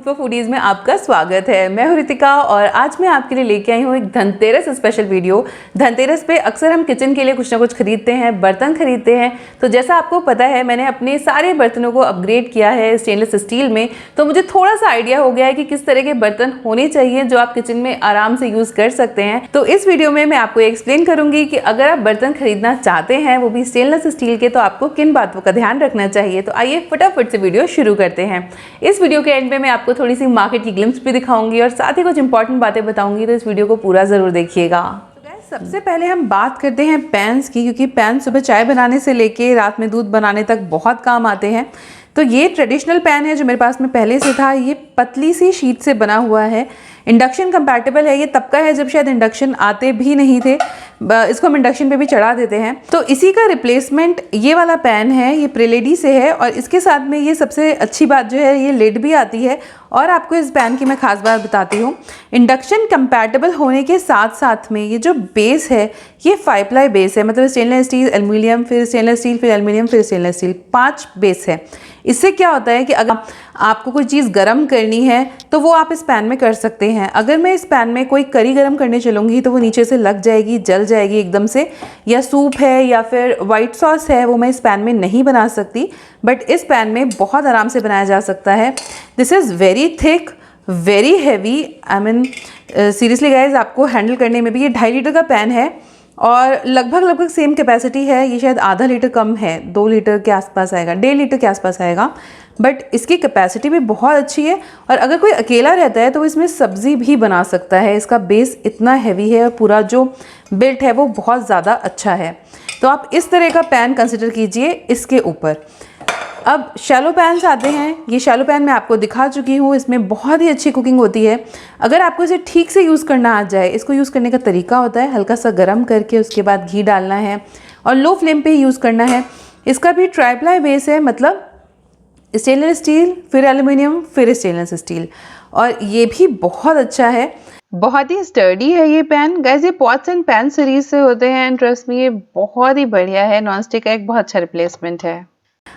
Food foodies में आपका स्वागत है। मैं हूं रितिका और आज मैं आपके लिए लेके आई हूं एक धनतेरस स्पेशल वीडियो। धनतेरस पे अक्सर हम किचन के लिए कुछ ना कुछ खरीदते हैं, बर्तन खरीदते हैं। तो जैसा आपको पता है मैंने अपने सारे बर्तनों को अपग्रेड किया है स्टेनलेस स्टील में, तो मुझे थोड़ा सा आइडिया हो गया है कि किस तरह के बर्तन होने चाहिए जो आप किचन में आराम से यूज कर सकते हैं। तो इस वीडियो में मैं आपको एक्सप्लेन करूंगी कि अगर आप बर्तन खरीदना चाहते हैं वो भी स्टेनलेस स्टील के, तो आपको किन बातों का ध्यान रखना चाहिए। तो आइए फटाफट से वीडियो शुरू करते हैं। इस वीडियो के एंड में मैं आपको थोड़ी सी मार्केट की ग्लिम्स भी दिखाऊंगी और साथ ही कुछ इंपॉर्टेंट बातें बताऊंगी, तो इस वीडियो को पूरा जरूर देखिएगा। सबसे पहले हम बात करते हैं पैन्स की, क्योंकि पैन सुबह चाय बनाने से लेके रात में दूध बनाने तक बहुत काम आते हैं। तो ये ट्रेडिशनल पैन है जो मेरे पास में पहले से था। ये पतली सी शीट से बना हुआ है, इंडक्शन कंपैटिबल है। ये तब का है जब शायद इंडक्शन आते भी नहीं थे, इसको हम इंडक्शन पे भी चढ़ा देते हैं। तो इसी का रिप्लेसमेंट ये वाला पैन है, ये प्रिलेडी से है। और इसके साथ में ये सबसे अच्छी बात जो है, ये लिड भी आती है। और आपको इस पैन की मैं खास बात बताती हूँ, इंडक्शन कंपैटिबल होने के साथ साथ में ये जो बेस है ये 5 प्लाई बेस है। मतलब स्टेनलेस स्टील, एल्युमिनियम, फिर स्टेनलेस स्टील, फिर एल्युमिनियम, फिर स्टेनलेस स्टील, 5 बेस है। इससे क्या होता है कि अगर आपको कोई चीज़ गर्म करनी है तो वो आप इस पैन में कर सकते हैं। अगर मैं इस पैन में कोई करी गर्म करने चलूँगी तो वो नीचे से लग जाएगी, जल जाएगी एकदम से। या सूप है या फिर वाइट सॉस है, वो मैं इस पैन में नहीं बना सकती, बट इस पैन में बहुत आराम से बनाया जा सकता है। This is very thick, very heavy. I mean seriously guys, आपको हैंडल करने में भी। ये 2.5 लीटर का पैन है और लगभग सेम कैपेसिटी है। ये शायद आधा लीटर कम है, 2 लीटर के आसपास आएगा, 1.5 लीटर के आसपास आएगा, बट इसकी कैपेसिटी भी बहुत अच्छी है। और अगर कोई अकेला रहता है तो इसमें सब्ज़ी भी बना सकता है। इसका बेस इतना हैवी है और पूरा जो बिल्ट है वो बहुत ज़्यादा अच्छा है। तो आप इस तरह का पैन कंसिडर कीजिए इसके ऊपर। अब शैलो पैन्स आते हैं। ये शैलो पैन मैं आपको दिखा चुकी हूँ, इसमें बहुत ही अच्छी कुकिंग होती है। अगर आपको इसे ठीक से यूज़ करना आ जाए, इसको यूज़ करने का तरीका होता है हल्का सा गर्म करके उसके बाद घी डालना है और लो फ्लेम पे ही यूज़ करना है। इसका भी ट्राइप्लाई बेस है, मतलब स्टेनलेस स्टील, फिर एल्युमिनियम, फिर स्टेनलेस स्टील, और ये भी बहुत अच्छा है। बहुत ही स्टर्डी है ये पैन गाइस। ये पॉट्स एंड पैन सीरीज से होते हैं एंड ट्रस्ट मी ये बहुत ही बढ़िया है। नॉन स्टिक का एक बहुत अच्छा रिप्लेसमेंट है।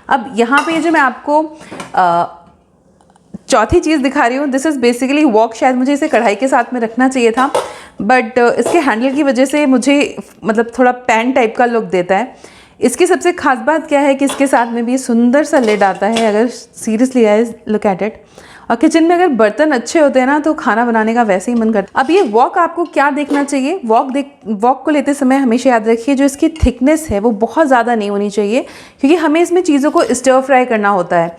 अब यहाँ पे जो मैं आपको चौथी चीज़ दिखा रही हूँ, दिस इज़ बेसिकली वॉक। शायद मुझे इसे कढ़ाई के साथ में रखना चाहिए था, बट इसके हैंडल की वजह से मुझे मतलब थोड़ा पैन टाइप का लुक देता है। इसकी सबसे खास बात क्या है कि इसके साथ में भी सुंदर सा लिड आता है। अगर seriously guys look at it. और किचन में अगर बर्तन अच्छे होते हैं ना तो खाना बनाने का वैसे ही मन करता है। अब ये वॉक आपको क्या देखना चाहिए, वॉक को लेते समय हमेशा याद रखिए जो इसकी थिकनेस है वो बहुत ज़्यादा नहीं होनी चाहिए, क्योंकि हमें इसमें चीज़ों को स्टर फ्राई करना होता है,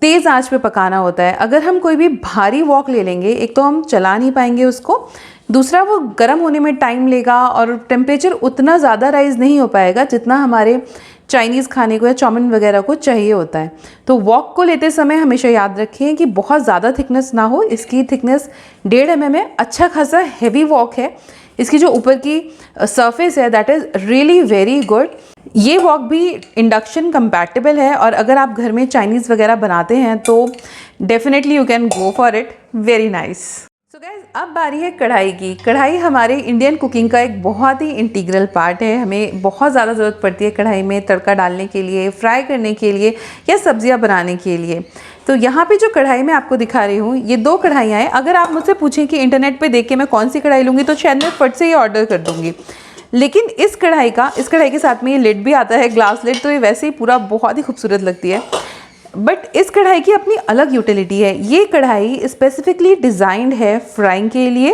तेज़ आंच पे पकाना होता है। अगर हम कोई भी भारी वॉक ले लेंगे, एक तो हम चला नहीं पाएंगे उसको, दूसरा वो गर्म होने में टाइम लेगा और टेम्परेचर उतना ज़्यादा राइज नहीं हो पाएगा जितना हमारे चाइनीज़ खाने को या चाउमीन वगैरह को चाहिए होता है। तो वॉक को लेते समय हमेशा याद रखें कि बहुत ज़्यादा थिकनेस ना हो। इसकी थिकनेस 1.5 mm है, अच्छा खासा हैवी वॉक है। इसकी जो ऊपर की सरफेस है that is really very good. ये वॉक भी इंडक्शन कंपैटिबल है और अगर आप घर में चाइनीज़ वगैरह बनाते हैं तो definitely you can go for it, very nice. So guys, अब बारी है कढ़ाई की। कढ़ाई हमारे इंडियन कुकिंग का एक बहुत ही इंटीग्रल पार्ट है। हमें बहुत ज़्यादा ज़रूरत पड़ती है कढ़ाई में तड़का डालने के लिए, फ्राई करने के लिए या सब्जियां बनाने के लिए। तो यहाँ पे जो कढ़ाई मैं आपको दिखा रही हूँ, ये 2 कढ़ाइयाँ हैं। अगर आप मुझसे पूछें कि इंटरनेट पे देख के मैं कौन सी कढ़ाई लूँगी तो शायद मैं फट से ये ऑर्डर कर दूँगी। लेकिन इस कढ़ाई के साथ में ये लिड भी आता है, ग्लास लिड, तो ये वैसे ही पूरा बहुत ही खूबसूरत लगती है। बट इस कढ़ाई की अपनी अलग यूटिलिटी है। ये कढ़ाई स्पेसिफिकली डिज़ाइंड है फ्राइंग के लिए,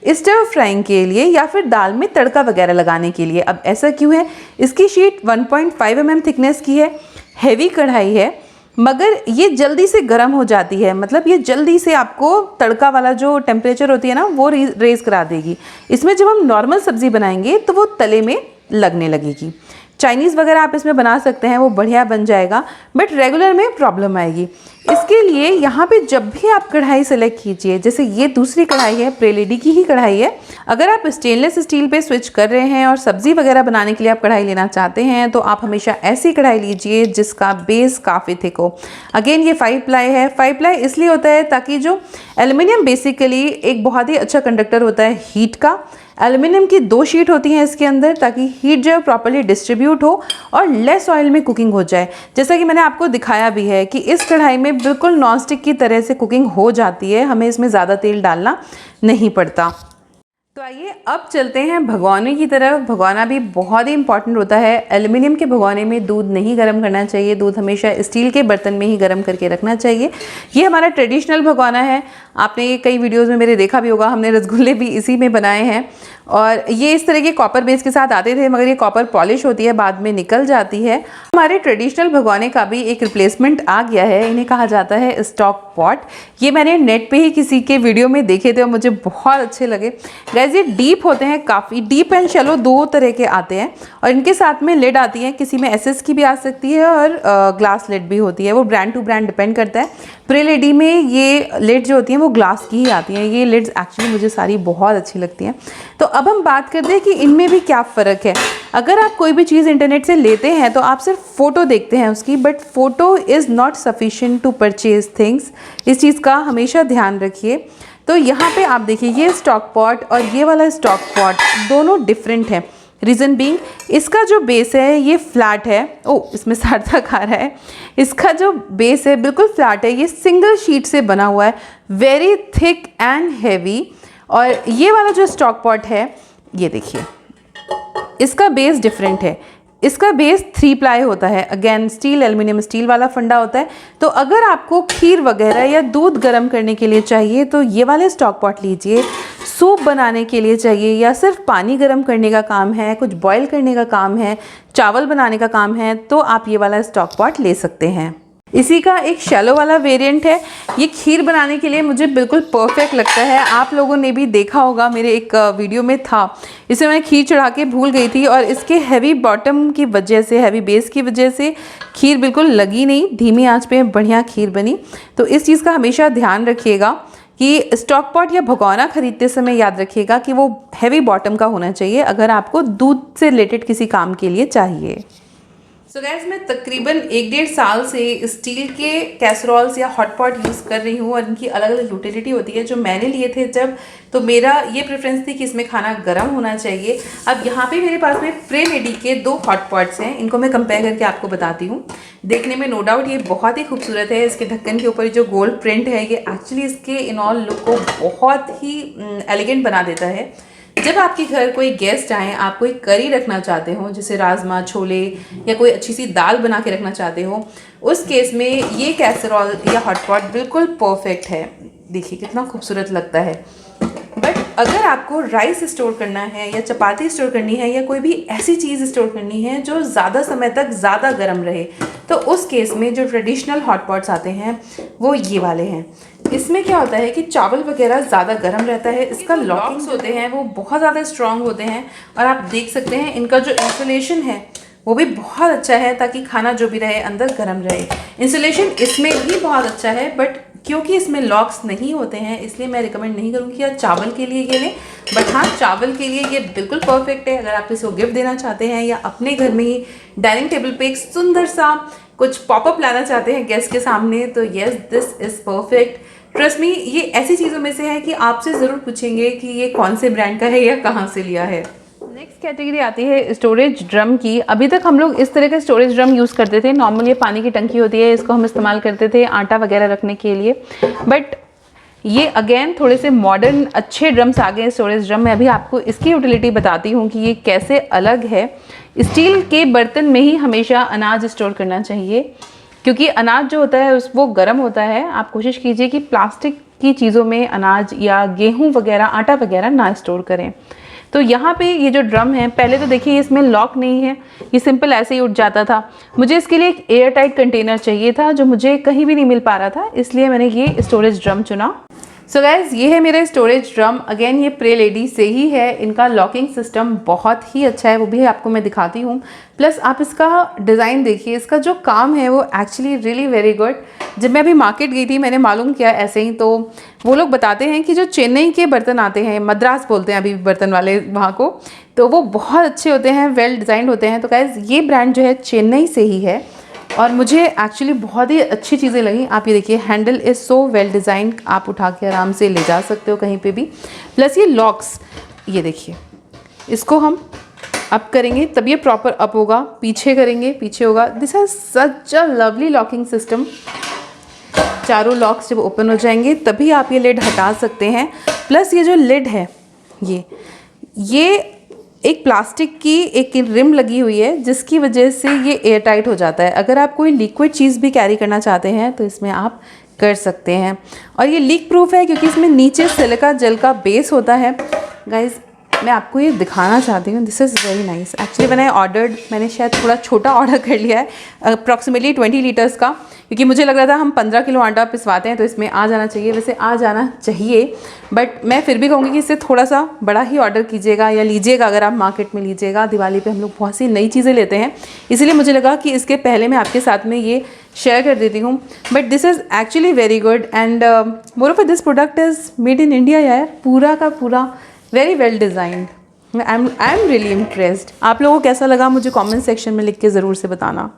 स्टर फ्राइंग के लिए या फिर दाल में तड़का वगैरह लगाने के लिए। अब ऐसा क्यों है? इसकी शीट 1.5 mm थिकनेस की है, हैवी कढ़ाई है, मगर ये जल्दी से गर्म हो जाती है। मतलब ये जल्दी से आपको तड़का वाला जो टेम्परेचर होती है ना वो रेज करा देगी। इसमें जब हम नॉर्मल सब्जी बनाएंगे तो वो तले में लगने लगेगी। चाइनीज़ वगैरह आप इसमें बना सकते हैं, वो बढ़िया बन जाएगा, बट रेगुलर में प्रॉब्लम आएगी। इसके लिए यहाँ पे जब भी आप कढ़ाई सेलेक्ट कीजिए, जैसे ये दूसरी कढ़ाई है, प्रिलेडी की ही कढ़ाई है। अगर आप स्टेनलेस स्टील पे स्विच कर रहे हैं और सब्ज़ी वगैरह बनाने के लिए आप कढ़ाई लेना चाहते हैं तो आप हमेशा ऐसी कढ़ाई लीजिए जिसका बेस काफ़ी थिक हो। अगेन ये 5 प्लाई है। 5 प्लाई इसलिए होता है ताकि जो एल्युमिनियम बेसिकली एक बहुत ही अच्छा कंडक्टर होता है हीट का। एल्युमिनियम की 2 शीट होती हैं इसके अंदर ताकि हीट जो है प्रॉपर्ली डिस्ट्रीब्यूट हो और लेस ऑयल में कुकिंग हो जाए। जैसा कि मैंने आपको दिखाया भी है कि इस कढ़ाई में बिल्कुल नॉनस्टिक की तरह से कुकिंग हो जाती है, हमें इसमें ज़्यादा तेल डालना नहीं पड़ता। तो आइए अब चलते हैं भगोने की तरफ। भगोना भी बहुत ही इंपॉर्टेंट होता है। एल्युमिनियम के भगोने में दूध नहीं गर्म करना चाहिए, दूध हमेशा स्टील के बर्तन में ही गर्म करके रखना चाहिए। ये हमारा ट्रेडिशनल भगोना है। आपने ये कई वीडियोस में मेरे देखा भी होगा, हमने रसगुल्ले भी इसी में बनाए हैं। और ये इस तरह के कॉपर बेस के साथ आते थे, मगर ये कॉपर पॉलिश होती है, बाद में निकल जाती है। हमारे ट्रेडिशनल भगोने का भी एक रिप्लेसमेंट आ गया है, इन्हें कहा जाता है स्टॉक पॉट। ये मैंने नेट पे ही किसी के वीडियो में देखे थे और मुझे बहुत अच्छे लगे। गाइस ये डीप होते हैं, काफ़ी डीप एंड शैलो 2 तरह के आते हैं और इनके साथ में लिड आती है। किसी में एसएस की भी आ सकती है और ग्लास लिड भी होती है, वो ब्रांड टू ब्रांड डिपेंड करता है। प्रेलेडी में ये लिड जो होती हैं वो ग्लास की ही आती हैं। ये लिड्स एक्चुअली मुझे सारी बहुत अच्छी लगती हैं। तो अब हम बात करते हैं कि इनमें भी क्या फ़र्क है। अगर आप कोई भी चीज़ इंटरनेट से लेते हैं तो आप सिर्फ फ़ोटो देखते हैं उसकी, but photo is not sufficient to purchase things. इस चीज़ का हमेशा ध्यान रखिए। तो यहाँ पे आप देखिए ये स्टॉक पॉट और ये वाला स्टॉक पॉट दोनों डिफरेंट हैं। रीज़न बीइंग इसका जो बेस है ये फ्लैट है। इसमें सार्थक आ रहा है। इसका जो बेस है बिल्कुल फ्लैट है, ये सिंगल शीट से बना हुआ है, वेरी थिक एंड हैवी। और ये वाला जो स्टॉक पॉट है ये देखिए, इसका बेस डिफरेंट है। इसका बेस 3 प्लाई होता है। अगेन स्टील, एल्युमिनियम स्टील वाला फंडा होता है। तो अगर आपको खीर वगैरह या दूध गर्म करने के लिए चाहिए तो ये वाले स्टॉक पॉट लीजिए। सूप बनाने के लिए चाहिए या सिर्फ पानी गर्म करने का काम है, कुछ बॉईल करने का काम है, चावल बनाने का काम है, तो आप ये वाला स्टॉक पॉट ले सकते हैं। इसी का एक शैलो वाला वेरिएंट है। ये खीर बनाने के लिए मुझे बिल्कुल परफेक्ट लगता है। आप लोगों ने भी देखा होगा, मेरे एक वीडियो में था। इसे मैं खीर चढ़ा के भूल गई थी और इसके हैवी बॉटम की वजह से, हैवी बेस की वजह से खीर बिल्कुल लगी नहीं, धीमी आंच पे बढ़िया खीर बनी। तो इस चीज़ का हमेशा ध्यान रखिएगा कि स्टॉक पॉट या भगोना खरीदते समय याद रखिएगा कि वो हैवी बॉटम का होना चाहिए अगर आपको दूध से रिलेटेड किसी काम के लिए चाहिए। सो गाइस मैं तकरीबन 1-1.5 साल से स्टील के कैसरोल्स या हॉट पॉट यूज़ कर रही हूँ और इनकी अलग अलग यूटिलिटी होती है। जो मैंने लिए थे जब, तो मेरा ये प्रेफरेंस थी कि इसमें खाना गर्म होना चाहिए। अब यहाँ पे मेरे पास में प्रेलेडी के 2 हॉट पॉट्स हैं, इनको मैं कंपेयर करके आपको बताती हूँ। देखने में नो डाउट ये बहुत ही खूबसूरत है। इसके ढक्कन के ऊपर जो गोल्ड प्रिंट है ये एक्चुअली इसके इन ऑल लुक को बहुत ही एलिगेंट बना देता है। जब आपके घर कोई गेस्ट आए, आप कोई करी रखना चाहते हो, जैसे राजमा, छोले या कोई अच्छी सी दाल बना के रखना चाहते हो, उस केस में ये कैसरोल या हॉट पॉट बिल्कुल परफेक्ट है। देखिए कितना खूबसूरत लगता है। बट अगर आपको राइस स्टोर करना है या चपाती स्टोर करनी है या कोई भी ऐसी चीज़ स्टोर करनी है जो ज़्यादा समय तक ज़्यादा गर्म रहे, तो उस केस में जो ट्रेडिशनल हॉट पॉट्स आते हैं वो ये वाले हैं। इसमें क्या होता है कि चावल वगैरह ज़्यादा गर्म रहता है। इसका लॉकिंग्स होते हैं वो बहुत ज़्यादा स्ट्रॉन्ग होते हैं और आप देख सकते हैं इनका जो इंसुलेशन है वो भी बहुत अच्छा है ताकि खाना जो भी रहे अंदर गर्म रहे। इंसुलेशन इसमें भी बहुत अच्छा है, बट क्योंकि इसमें लॉक्स नहीं होते हैं इसलिए मैं रिकमेंड नहीं करूँगी कि आप चावल के लिए ये लें। बट हाँ, चावल के लिए ये बिल्कुल परफेक्ट है। अगर आप इसको गिफ्ट देना चाहते हैं या अपने घर में ही डाइनिंग टेबल पे एक सुंदर सा कुछ पॉपअप लाना चाहते हैं गेस्ट के सामने, तो yes this is perfect. Trust me, ये ऐसी चीज़ों में से है कि आपसे ज़रूर पूछेंगे कि ये कौन से ब्रांड का है या कहाँ से लिया है। नेक्स्ट कैटेगरी आती है स्टोरेज ड्रम की। अभी तक हम लोग इस तरह का स्टोरेज ड्रम यूज़ करते थे। नॉर्मली ये पानी की टंकी होती है, इसको हम इस्तेमाल करते थे आटा वगैरह रखने के लिए। बट ये अगेन थोड़े से मॉडर्न अच्छे ड्रम्स आ गए स्टोरेज ड्रम में। अभी आपको इसकी यूटिलिटी बताती हूँ कि ये कैसे अलग है। स्टील के बर्तन में ही हमेशा अनाज स्टोर करना चाहिए क्योंकि अनाज जो होता है वो गर्म होता है। आप कोशिश कीजिए कि प्लास्टिक की चीज़ों में अनाज या गेहूँ वगैरह, आटा वगैरह ना स्टोर करें। तो यहाँ पे ये जो ड्रम है, पहले तो देखिए इसमें लॉक नहीं है, ये सिंपल ऐसे ही उठ जाता था। मुझे इसके लिए एक एयर टाइट कंटेनर चाहिए था जो मुझे कहीं भी नहीं मिल पा रहा था, इसलिए मैंने ये स्टोरेज ड्रम चुना। सो गाइज ये है मेरा स्टोरेज ड्रम। अगेन ये प्रे लेडी से ही है। इनका लॉकिंग सिस्टम बहुत ही अच्छा है, वो भी आपको मैं दिखाती हूँ। प्लस आप इसका डिज़ाइन देखिए, इसका जो काम है वो एक्चुअली रियली वेरी गुड। जब मैं अभी मार्केट गई थी मैंने मालूम किया ऐसे ही, तो वो लोग बताते हैं कि जो चेन्नई के बर्तन आते हैं, मद्रास बोलते हैं अभी बर्तन वाले वहाँ को, तो वो बहुत अच्छे होते हैं, वेल डिज़ाइंड होते हैं। तो गाइज ये ब्रांड जो है चेन्नई से ही है और मुझे एक्चुअली बहुत ही अच्छी चीज़ें लगी। आप ये देखिए, handle is so well designed, आप उठा के आराम से ले जा सकते हो कहीं पे भी। प्लस ये लॉक्स, ये देखिए, इसको हम अप करेंगे तब ये प्रॉपर अप होगा, पीछे करेंगे पीछे होगा। This has such a lovely locking system. चारों लॉक्स जब ओपन हो जाएंगे तभी आप ये लिड हटा सकते हैं। प्लस ये जो लिड है ये एक प्लास्टिक की एक रिम लगी हुई है जिसकी वजह से ये एयर टाइट हो जाता है। अगर आप कोई लिक्विड चीज़ भी कैरी करना चाहते हैं तो इसमें आप कर सकते हैं। और ये लीक प्रूफ है क्योंकि इसमें नीचे सिलिका जेल का बेस होता है। गाइज मैं आपको ये दिखाना चाहती हूँ, this is very nice. Actually मैंने शायद थोड़ा छोटा ऑर्डर कर लिया है, अप्रॉक्सीमेटली 20 लीटर्स का, क्योंकि मुझे लग रहा था हम 15 किलो आटा पिसवाते हैं तो इसमें आ जाना चाहिए। वैसे आ जाना चाहिए, बट मैं फिर भी कहूँगी कि इससे थोड़ा सा बड़ा ही ऑर्डर कीजिएगा या लीजिएगा अगर आप मार्केट में लीजिएगा। दिवाली पे हम लोग बहुत सी नई चीज़ें लेते हैं, इसीलिए मुझे लगा कि इसके पहले मैं आपके साथ में ये शेयर कर देती हूँ। But this is actually very good and more of this product is made in India यार, पूरा का पूरा very well designed. I am really impressed. आप लोगों को कैसा लगा मुझे कमेंट सेक्शन में लिख के ज़रूर से बताना।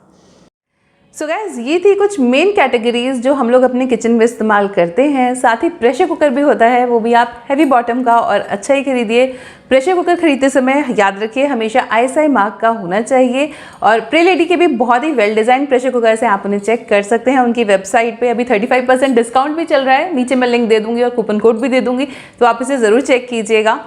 सो गाइज ये थी कुछ मेन कैटेगरीज जो हम लोग अपने किचन में इस्तेमाल करते हैं। साथ ही प्रेशर कुकर भी होता है, वो भी आप हैवी बॉटम का और अच्छा ही खरीदिए। प्रेशर कुकर खरीदते समय याद रखिए हमेशा ISI मार्क का होना चाहिए। और प्रे लेडी के भी बहुत ही वेल डिज़ाइन प्रेशर कुकर से आप उन्हें चेक कर सकते हैं। उनकी वेबसाइट पे अभी 35% डिस्काउंट भी चल रहा है, नीचे मैं लिंक दे दूँगी और कूपन कोड भी दे दूँगी, तो आप इसे ज़रूर चेक कीजिएगा।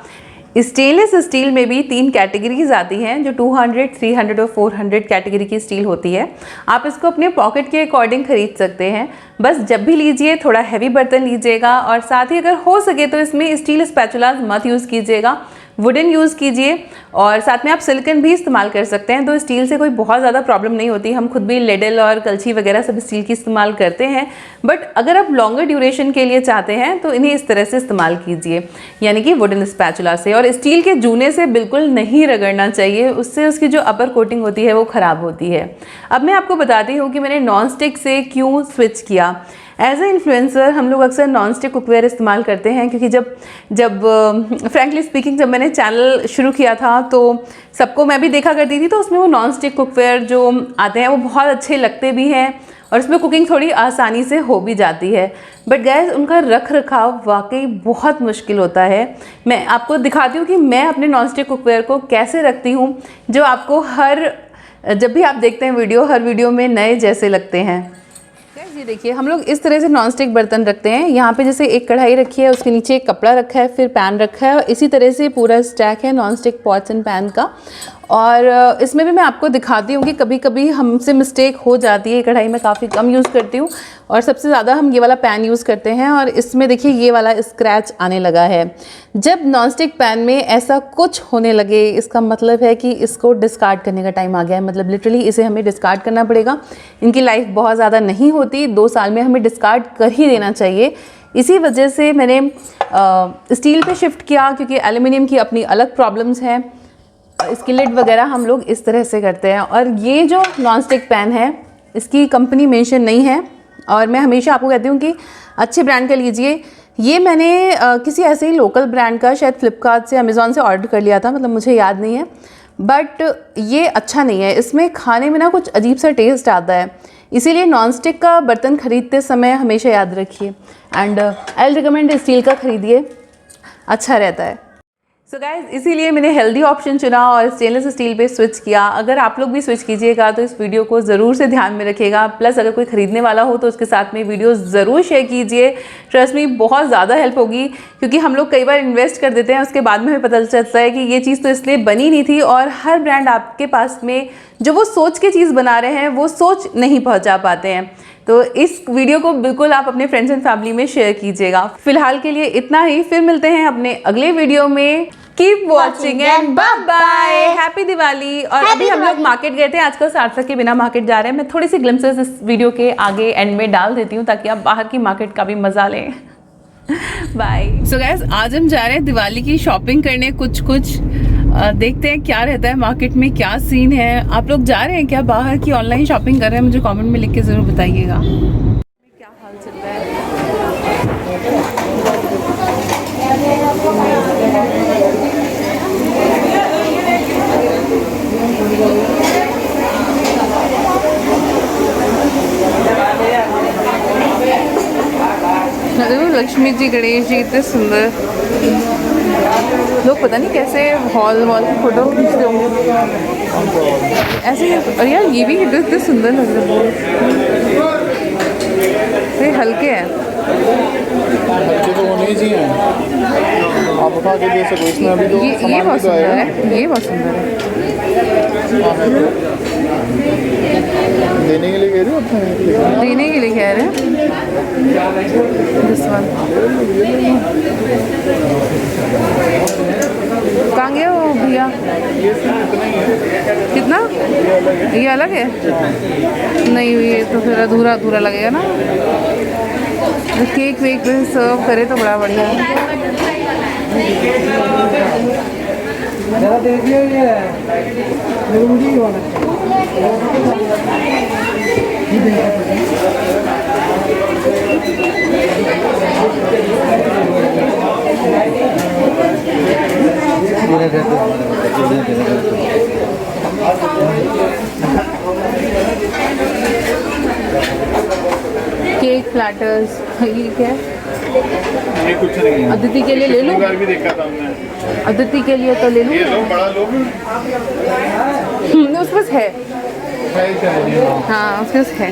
स्टेनलेस स्टील में भी 3 कैटेगरीज आती हैं जो 200, 300 और 400 कैटेगरी की स्टील होती है। आप इसको अपने पॉकेट के अकॉर्डिंग खरीद सकते हैं। बस जब भी लीजिए थोड़ा हैवी बर्तन लीजिएगा और साथ ही अगर हो सके तो इसमें स्टील स्पैचुलास मत यूज़ कीजिएगा, वुडन यूज़ कीजिए। और साथ में आप सिलिकन भी इस्तेमाल कर सकते हैं, तो स्टील से कोई बहुत ज़्यादा प्रॉब्लम नहीं होती। हम खुद भी लेडल और कलछी वगैरह सब स्टील की इस्तेमाल करते हैं। बट अगर आप लॉन्गर ड्यूरेशन के लिए चाहते हैं तो इन्हें इस तरह से इस्तेमाल कीजिए, यानी कि वुडन स्पैचुला से। और स्टील के जूने से बिल्कुल नहीं रगड़ना चाहिए, उससे उसकी जो अपर कोटिंग होती है वो ख़राब होती है। अब मैं आपको बताती हूँ कि मैंने नॉन स्टिक से क्यों स्विच किया। एज ए इन्फ्लुएंसर हम लोग अक्सर नॉन स्टिक कुकवेयर इस्तेमाल करते हैं, क्योंकि जब फ्रैंकली स्पीकिंग जब मैंने चैनल शुरू किया था तो सबको मैं भी देखा करती थी, तो उसमें वो नॉन स्टिक कुकवेयर जो आते हैं वो बहुत अच्छे लगते भी हैं और उसमें कुकिंग थोड़ी आसानी से हो भी जाती है। बट गैस उनका रख रखाव वाकई बहुत मुश्किल होता है। मैं आपको दिखाती हूँ कि मैं अपने नॉन स्टिक कुकवेयर को कैसे रखती हूँ, जो आपको जब भी आप देखते हैं वीडियो, हर वीडियो में नए जैसे लगते हैं। ये देखिए हम लोग इस तरह से नॉनस्टिक बर्तन रखते हैं। यहाँ पे जैसे एक कढ़ाई रखी है, उसके नीचे एक कपड़ा रखा है, फिर पैन रखा है और इसी तरह से पूरा स्टैक है नॉनस्टिक पॉट्स एंड पैन का। और इसमें भी मैं आपको दिखाती हूँ कि कभी कभी हमसे मिस्टेक हो जाती है। कढ़ाई में काफ़ी कम यूज़ करती हूँ और सबसे ज़्यादा हम ये वाला पैन यूज़ करते हैं। और इसमें देखिए ये वाला स्क्रैच आने लगा है। जब नॉनस्टिक पैन में ऐसा कुछ होने लगे, इसका मतलब है कि इसको डिस्कार्ड करने का टाइम आ गया है। मतलब लिटरली इसे हमें डिस्कार्ड करना पड़ेगा। इनकी लाइफ बहुत ज़्यादा नहीं होती, 2 साल में हमें डिस्कार्ड कर ही देना चाहिए। इसी वजह से मैंने स्टील पे शिफ्ट किया, क्योंकि एल्युमिनियम की अपनी अलग प्रॉब्लम्स हैं। इसकी लिड वगैरह हम लोग इस तरह से करते हैं। और ये जो नॉनस्टिक पैन है इसकी कंपनी मेंशन नहीं है और मैं हमेशा आपको कहती हूँ कि अच्छे ब्रांड का लीजिए। ये मैंने किसी ऐसे ही लोकल ब्रांड का शायद फ्लिपकार्ट से, अमेज़ॉन से ऑर्डर कर लिया था, मतलब मुझे याद नहीं है। बट ये अच्छा नहीं है, इसमें खाने में ना कुछ अजीब सा टेस्ट आता है। इसीलिए नॉनस्टिक का बर्तन खरीदते समय हमेशा याद रखिए। एंड आई रिकमेंड स्टील का खरीदिए, अच्छा रहता है। सो गाइज इसीलिए मैंने हेल्दी ऑप्शन चुना और स्टेनलेस स्टील पे स्विच किया। अगर आप लोग भी स्विच कीजिएगा तो इस वीडियो को ज़रूर से ध्यान में रखिएगा। प्लस अगर कोई ख़रीदने वाला हो तो उसके साथ में वीडियो ज़रूर शेयर कीजिए। ट्रस्ट मी बहुत ज़्यादा हेल्प होगी, क्योंकि हम लोग कई बार इन्वेस्ट कर देते हैं, उसके बाद में हमें पता चलता है कि ये चीज़ तो इसलिए बनी नहीं थी। और हर ब्रांड आपके पास में जो वो सोच के चीज़ बना रहे हैं वो सोच नहीं पहुँचा पाते हैं। तो इस वीडियो को बिल्कुल आप अपने फ्रेंड्स एंड फैमिली में शेयर कीजिएगा। फिलहाल के लिए इतना ही, फिर मिलते हैं अपने अगले वीडियो में। Keep watching and bye bye, happy Diwali. और अभी हम लोग मार्केट गए थे, आजकल सार्थक के बिना मार्केट जा रहे हैं। मैं थोड़ी सी ग्लिम्सेस इस वीडियो के आगे एंड में डाल देती हूँ ताकि आप बाहर की मार्केट का भी मजा लें। बाय। सो गाइस, आज हम जा रहे हैं दिवाली की शॉपिंग करने। कुछ देखते हैं क्या रहता है मार्केट में, क्या सीन है। आप लोग जा रहे हैं क्या बाहर की ऑनलाइन शॉपिंग कर रहे हैं? मुझे कमेंट में लिख के ज़रूर बताइएगा क्या हाल चल रहा है। देखो लक्ष्मी जी, गणेश जी कितने सुंदर। लोग पता नहीं कैसे हॉल की फोटो खींचते होंगे ऐसे। और यार ये भी कितने सुंदर लग रहे हैं, हल्के हैं। बच्चे तो होने ही हैं, आप उठा के दे सको इसमें। अभी तो ये बहुत सुंदर है, ये बहुत सुंदर है। देने के लिए कह रहे हो? देने के लिए कह रहे हैं। कहाँ गया वो भैया? कितना? ये अलग है? नहीं, ये तो फिर अधूरा अधूरा लगेगा ना। केक वेक में सर्व करे तो बड़ा बढ़िया है। केक प्लैटर्स, ये क्या है? ये कुछ नहीं है। अदिति के लिए ले लूं? भी देखा था हमने। अदिति के लिए तो ले लूं। ये लो, बड़ा लो। उसके पास है। हाँ उसके पास है।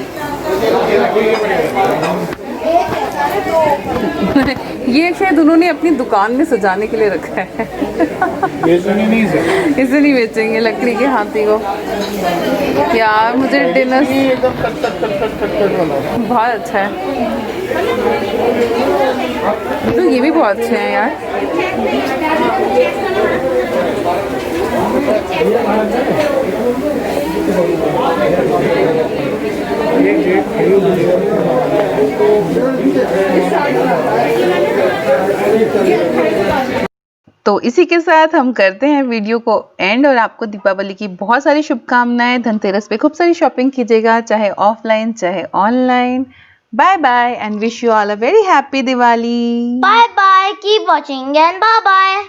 ये शायद उन्होंने अपनी दुकान में सजाने के लिए रखा है। इसे नहीं बेचेंगे लकड़ी के हाथी को। यार मुझे डिनर बहुत अच्छा है। तो ये भी बहुत अच्छे हैं यार। तो इसी के साथ हम करते हैं वीडियो को एंड। और आपको दीपावली की बहुत सारी शुभकामनाएं। धनतेरस पे खूब सारी शॉपिंग कीजिएगा, चाहे ऑफलाइन चाहे online. Bye bye and wish you all a very happy Diwali. Bye bye. Keep watching and bye bye.